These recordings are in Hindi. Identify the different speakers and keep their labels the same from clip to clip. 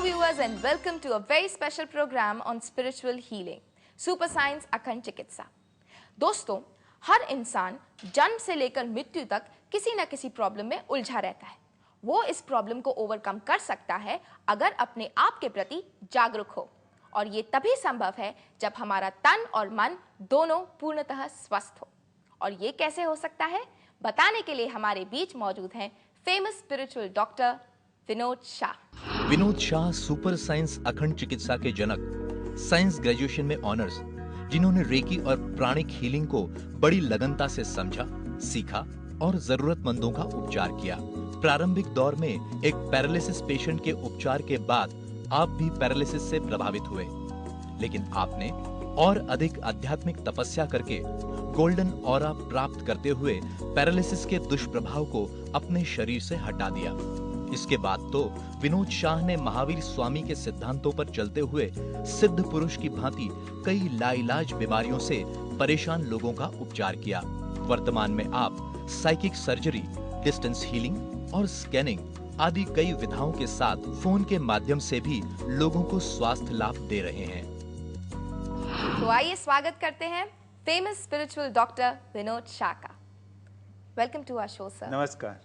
Speaker 1: viewers and welcome to a very special program on spiritual healing, Super Science अखंड चिकित्सा। दोस्तों, हर इंसान जन्म से लेकर मृत्यु तक किसी न किसी प्रॉब्लम में उलझा रहता है। वो इस प्रॉब्लम को ओवरकम कर सकता है अगर अपने आप के प्रति जागरूक हो, और ये तभी संभव है जब हमारा तन और मन दोनों पूर्णतः स्वस्थ हो। और ये कैसे हो सकता है, बताने के लिए हमारे बीच मौजूद हैं famous spiritual doctor Vinod Shah.
Speaker 2: Vinod Shah super science अखंड चिकित्सा के जनक, साइंस ग्रेजुएशन में ऑनर्स, जिन्होंने रेकी और प्राणिक हीलिंग को बड़ी लगनता से समझा, सीखा और जरूरतमंदों का उपचार किया। प्रारंभिक दौर में एक पैरालिसिस पेशेंट के उपचार के बाद आप भी पैरालिसिस से प्रभावित हुए, लेकिन आपने और अधिक आध्यात्मिक तपस्या करके गोल्डन ऑरा प्राप्त करते हुए पैरालिसिस के दुष्प्रभाव को अपने शरीर से हटा दिया। इसके बाद तो विनोद शाह ने महावीर स्वामी के सिद्धांतों पर चलते हुए सिद्ध पुरुष की भांति कई लाइलाज बीमारियों से परेशान लोगों का उपचार किया। वर्तमान में आप साइकिक सर्जरी, डिस्टेंस हीलिंग और स्कैनिंग आदि कई विधाओं के साथ फोन के माध्यम से भी लोगों को स्वास्थ्य लाभ दे रहे हैं।
Speaker 1: तो आइए स्वागत करते हैं famous spiritual doctor Vinod Shah का। Welcome to our show sir.
Speaker 3: नमस्कार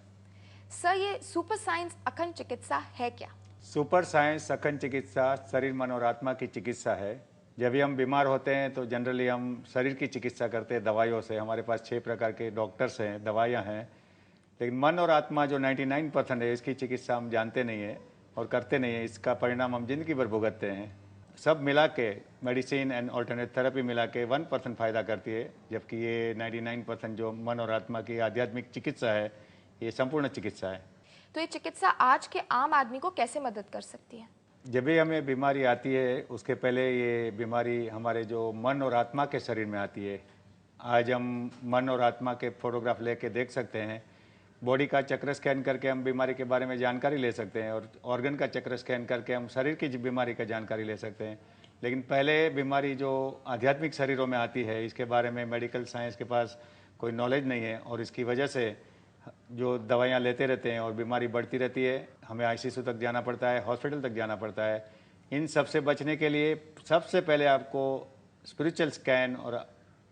Speaker 1: सर, ये सुपर साइंस अखंड चिकित्सा है क्या?
Speaker 3: सुपर साइंस अखंड चिकित्सा शरीर, मन और आत्मा की चिकित्सा है। जब भी हम बीमार होते हैं तो जनरली हम शरीर की चिकित्सा करते हैं दवाइयों से। हमारे पास 6 प्रकार के डॉक्टर्स हैं, दवाइयाँ हैं, लेकिन मन और आत्मा जो 99% है, इसकी चिकित्सा हम जानते नहीं है और करते नहीं है। इसका परिणाम हम जिंदगी भर भुगतते हैं। सब मिला के मेडिसिन एंड ऑल्टरनेट थेरेपी मिला के 1% फ़ायदा करती है, जबकि ये 99% जो मन और आत्मा की आध्यात्मिक चिकित्सा है, ये संपूर्ण चिकित्सा है।
Speaker 1: तो ये चिकित्सा आज के आम आदमी को कैसे मदद कर सकती है?
Speaker 3: जब भी हमें बीमारी आती है, उसके पहले ये बीमारी हमारे जो मन और आत्मा के शरीर में आती है। आज हम मन और आत्मा के फोटोग्राफ लेके देख सकते हैं, बॉडी का चक्र स्कैन करके हम बीमारी के बारे में जानकारी ले सकते हैं, और ऑर्गन का चक्र स्कैन करके हम शरीर की बीमारी का जानकारी ले सकते हैं। लेकिन पहले बीमारी जो आध्यात्मिक शरीरों में आती है, इसके बारे में मेडिकल साइंस के पास कोई नॉलेज नहीं है, और इसकी वजह से जो दवाइयाँ लेते रहते हैं और बीमारी बढ़ती रहती है। हमें आईसीयू तक जाना पड़ता है, हॉस्पिटल तक जाना पड़ता है। इन सब से बचने के लिए सबसे पहले आपको स्पिरिचुअल स्कैन और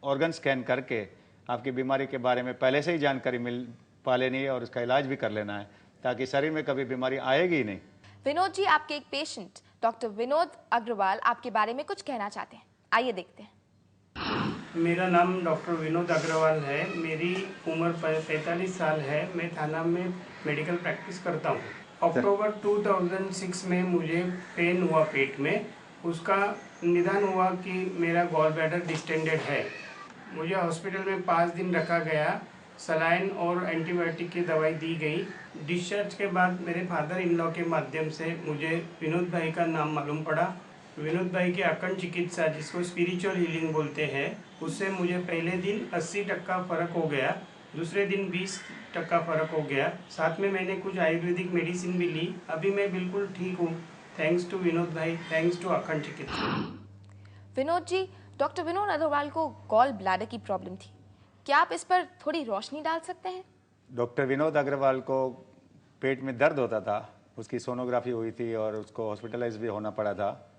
Speaker 3: ऑर्गन स्कैन करके आपकी बीमारी के बारे में पहले से ही जानकारी मिल पा लेनी है और उसका इलाज भी कर लेना है, ताकि शरीर में कभी बीमारी आएगी ही नहीं।
Speaker 1: विनोद जी, आपके एक पेशेंट डॉक्टर विनोद अग्रवाल आपके बारे में कुछ कहना चाहते हैं, आइए देखते हैं।
Speaker 4: मेरा नाम डॉक्टर विनोद अग्रवाल है। मेरी उम्र 45 साल है। मैं थाना में मेडिकल प्रैक्टिस करता हूँ। अक्टूबर 2006 में मुझे पेन हुआ पेट में। उसका निदान हुआ कि मेरा गॉल ब्लैडर डिस्टेंडेड है। मुझे हॉस्पिटल में 5 दिन रखा गया। सलाइन और एंटीबायोटिक की दवाई दी गई। डिस्चार्ज के बाद मेरे फादर इन लॉ के माध्यम से मुझे विनोद भाई का नाम मालूम पड़ा। विनोद भाई की अखंड चिकित्सा, जिसको स्पिरिचुअल हीलिंग बोलते हैं, उससे मुझे पहले दिन 80% फ़र्क हो गया, दूसरे दिन 20% फ़र्क हो गया। साथ में मैंने कुछ आयुर्वेदिक मेडिसिन भी ली। अभी मैं बिल्कुल ठीक हूँ, थैंक्स टू विनोद भाई, थैंक्स टू अखंड चिकित्सा।
Speaker 1: विनोद जी, डॉक्टर विनोद अग्रवाल को गॉल ब्लैडर की प्रॉब्लम थी, क्या आप इस पर थोड़ी रोशनी डाल सकते हैं?
Speaker 3: डॉक्टर विनोद अग्रवाल को पेट में दर्द होता था, उसकी सोनोग्राफी हुई थी और उसको हॉस्पिटलाइज भी होना पड़ा था।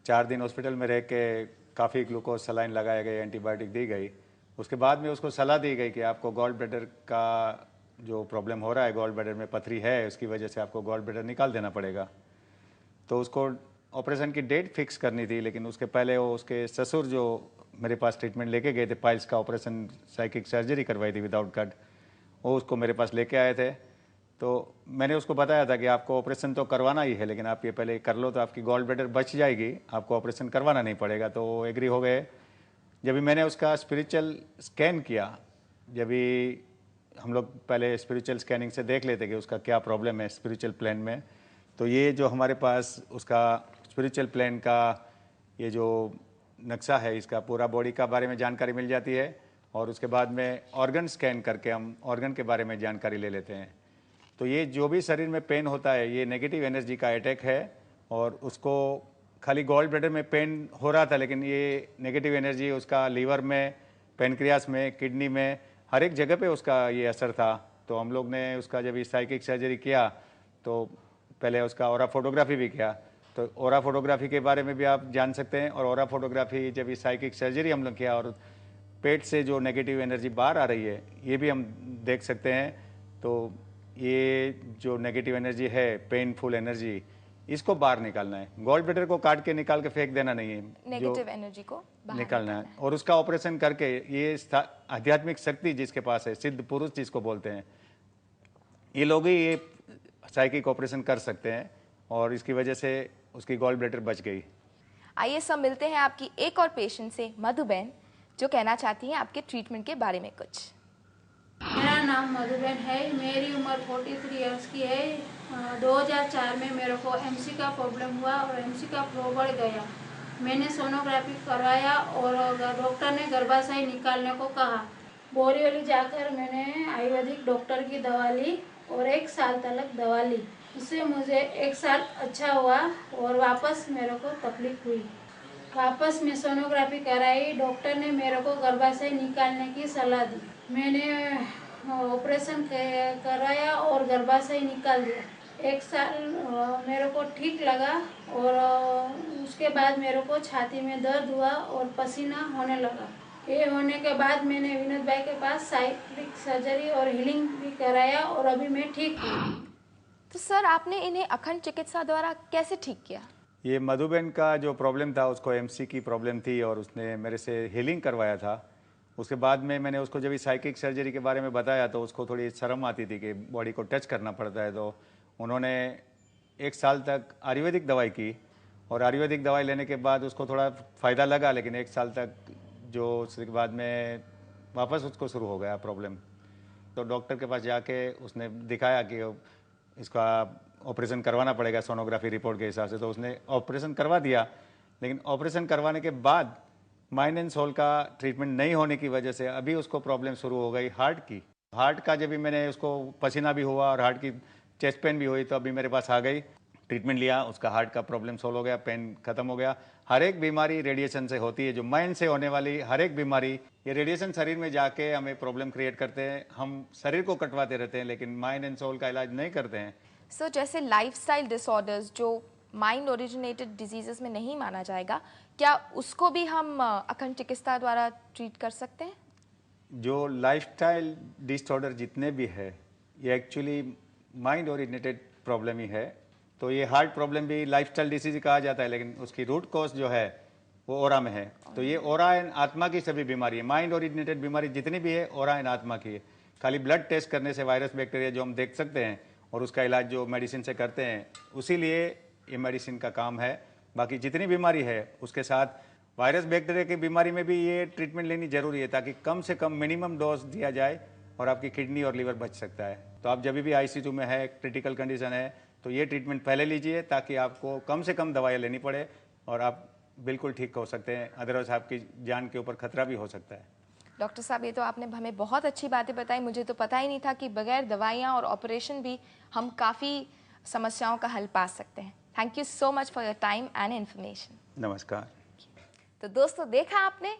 Speaker 3: 4 दिन हॉस्पिटल में रह के काफ़ी ग्लूकोज सलाइन लगाए गए, एंटीबायोटिक दी गई। उसके बाद में उसको सलाह दी गई कि आपको गॉल ब्लैडर का जो प्रॉब्लम हो रहा है, गॉल ब्लैडर में पथरी है, उसकी वजह से आपको गॉल ब्लैडर निकाल देना पड़ेगा। तो उसको ऑपरेशन की डेट फिक्स करनी थी, लेकिन उसके पहले वो उसके ससुर जो मेरे पास ट्रीटमेंट लेके गए थे, पाइल्स का ऑपरेशन, साइकिक सर्जरी करवाई थी विदाउट कट, वो उसको मेरे पास लेके आए थे। तो मैंने उसको बताया था कि आपको ऑपरेशन तो करवाना ही है, लेकिन आप ये पहले कर लो तो आपकी गॉल ब्लैडर बच जाएगी, आपको ऑपरेशन करवाना नहीं पड़ेगा। तो वो एग्री हो गए। जब भी मैंने उसका स्पिरिचुअल स्कैन किया, जब भी हम लोग पहले स्पिरिचुअल स्कैनिंग से देख लेते कि उसका क्या प्रॉब्लम है स्पिरिचुअल प्लेन में, तो ये जो हमारे पास उसका स्पिरिचुअल प्लेन का ये जो नक्शा है, इसका पूरा बॉडी का बारे में जानकारी मिल जाती है, और उसके बाद में ऑर्गन स्कैन करके हम ऑर्गन के बारे में जानकारी ले लेते हैं। तो ये जो भी शरीर में पेन होता है, ये नेगेटिव एनर्जी का अटैक है, और उसको खाली गॉल ब्लैडर में पेन हो रहा था, लेकिन ये नेगेटिव एनर्जी उसका लीवर में, पेनक्रियास में, किडनी में, हर एक जगह पे उसका ये असर था। तो हम लोग ने उसका जब साइकिक सर्जरी किया तो पहले उसका ऑरा फोटोग्राफी भी किया। तो ऑरा फोटोग्राफी के बारे में भी आप जान सकते हैं। और ऑरा फोटोग्राफी जब ये साइकिक सर्जरी हम लोग किया और पेट से जो नेगेटिव एनर्जी बाहर आ रही है ये भी हम देख सकते हैं। तो ये जो नेगेटिव एनर्जी है, पेनफुल एनर्जी, इसको बाहर निकालना है। गॉल ब्लैडर को काट के निकाल के फेंक देना नहीं है,
Speaker 1: नेगेटिव एनर्जी को बाहर
Speaker 3: निकालना है। और उसका ऑपरेशन करके ये आध्यात्मिक शक्ति जिसके पास है, सिद्ध पुरुष जिसको बोलते हैं, ये लोग ही ये साइकिक ऑपरेशन कर सकते हैं। और इसकी वजह से उसकी गॉल ब्लैडर बच गई।
Speaker 1: आइए सब मिलते हैं आपकी एक और पेशेंट से, मधुबेन, जो कहना चाहती हैं आपके ट्रीटमेंट के बारे में कुछ।
Speaker 5: मेरा नाम मधुबेन है। मेरी उम्र 43 इयर्स की है। 2004 में मेरे को एमसी का प्रॉब्लम हुआ और एमसी का फ्लो बढ़ गया। मैंने सोनोग्राफी करवाया और डॉक्टर ने गर्भाशय निकालने को कहा। बोरीवली जाकर मैंने आयुर्वेदिक डॉक्टर की दवा ली और 1 साल तक दवा ली। उससे मुझे 1 साल अच्छा हुआ और वापस मेरे को तकलीफ हुई। वापस मैं सोनोग्राफी कराई। डॉक्टर ने मेरे को गर्भाशय निकालने की सलाह दी। मैंने ऑपरेशन कराया और गर्भाशय निकाल दिया। 1 साल मेरे को ठीक लगा और उसके बाद मेरे को छाती में दर्द हुआ और पसीना होने लगा। ये होने के बाद मैंने विनोद भाई के पास साइकिक सर्जरी और हीलिंग भी कराया और अभी मैं ठीक हूँ।
Speaker 1: तो सर, आपने इन्हें अखंड चिकित्सा द्वारा कैसे ठीक किया?
Speaker 3: ये मधुबेन का जो प्रॉब्लम था, उसको एमसी की प्रॉब्लम थी और उसने मेरे से हीलिंग करवाया था। उसके बाद में मैंने उसको जब साइकिक सर्जरी के बारे में बताया तो उसको थोड़ी शर्म आती थी कि बॉडी को टच करना पड़ता है। तो उन्होंने 1 साल तक आयुर्वेदिक दवाई की और आयुर्वेदिक दवाई लेने के बाद उसको थोड़ा फ़ायदा लगा, लेकिन 1 साल तक जो उसके बाद में वापस उसको शुरू हो गया प्रॉब्लम। तो डॉक्टर के पास जाके उसने दिखाया कि इसका ऑपरेशन करवाना पड़ेगा सोनोग्राफी रिपोर्ट के हिसाब से। तो उसने ऑपरेशन करवा दिया, लेकिन ऑपरेशन करवाने के बाद माइंड एंड सोल का ट्रीटमेंट नहीं होने की वजह से अभी उसको प्रॉब्लम शुरू हो गई हार्ट की। हार्ट का जब भी मैंने उसको पसीना भी हुआ और हार्ट की चेस्ट पेन भी हुई तो अभी मेरे पास आ गई। ट्रीटमेंट लिया, उसका हार्ट का प्रॉब्लम सोल्व हो गया, पेन खत्म हो गया। हर एक बीमारी रेडिएशन से होती है। जो माइंड से होने वाली हर एक बीमारी, ये रेडिएशन शरीर में जाके हमें प्रॉब्लम क्रिएट करते हैं। हम शरीर को कटवाते रहते हैं लेकिन माइंड एंड सोल का इलाज नहीं करते हैं।
Speaker 1: सो जैसे लाइफस्टाइल डिसऑर्डर्स जो माइंड ओरिजिनेटेड डिजीजेस में नहीं माना जाएगा, क्या उसको भी हम अखंड चिकित्सा द्वारा ट्रीट कर सकते हैं?
Speaker 3: जो लाइफस्टाइल डिसऑर्डर जितने भी है ये एक्चुअली माइंड ओरिजिनेटेड प्रॉब्लम ही है। तो ये हार्ट प्रॉब्लम भी लाइफस्टाइल डिसीज कहा जाता है, लेकिन उसकी रूट कॉज जो है वो ओरा में है। तो ये ओरा एंड आत्मा की सभी बीमारी है। माइंड ओरिजिनेटेड बीमारी जितनी भी है ओरा एंड आत्मा की है। खाली ब्लड टेस्ट करने से वायरस बैक्टीरिया जो हम देख सकते हैं और उसका इलाज जो मेडिसिन से करते हैं, उसी लिए ये मेडिसिन का काम है। बाकी जितनी बीमारी है उसके साथ वायरस बैक्टीरिया की बीमारी में भी ये ट्रीटमेंट लेनी जरूरी है, ताकि कम से कम मिनिमम डोज दिया जाए और आपकी किडनी और लीवर बच सकता है। तो आप जब भी आईसीयू में है, क्रिटिकल कंडीशन है, तो ये ट्रीटमेंट पहले लीजिए ताकि आपको कम से कम दवाइयाँ लेनी पड़े और आप बिल्कुल ठीक हो सकते हैं। अदरवाइज आपकी जान के ऊपर खतरा भी हो सकता है।
Speaker 1: डॉक्टर साहब, ये तो आपने हमें बहुत अच्छी बातें बताई। मुझे तो पता ही नहीं था कि बगैर दवाइयाँ और ऑपरेशन भी हम काफ़ी समस्याओं का हल पा सकते हैं। Thank you so much for your time and information.
Speaker 3: नमस्कार।
Speaker 1: तो दोस्तों, देखा आपने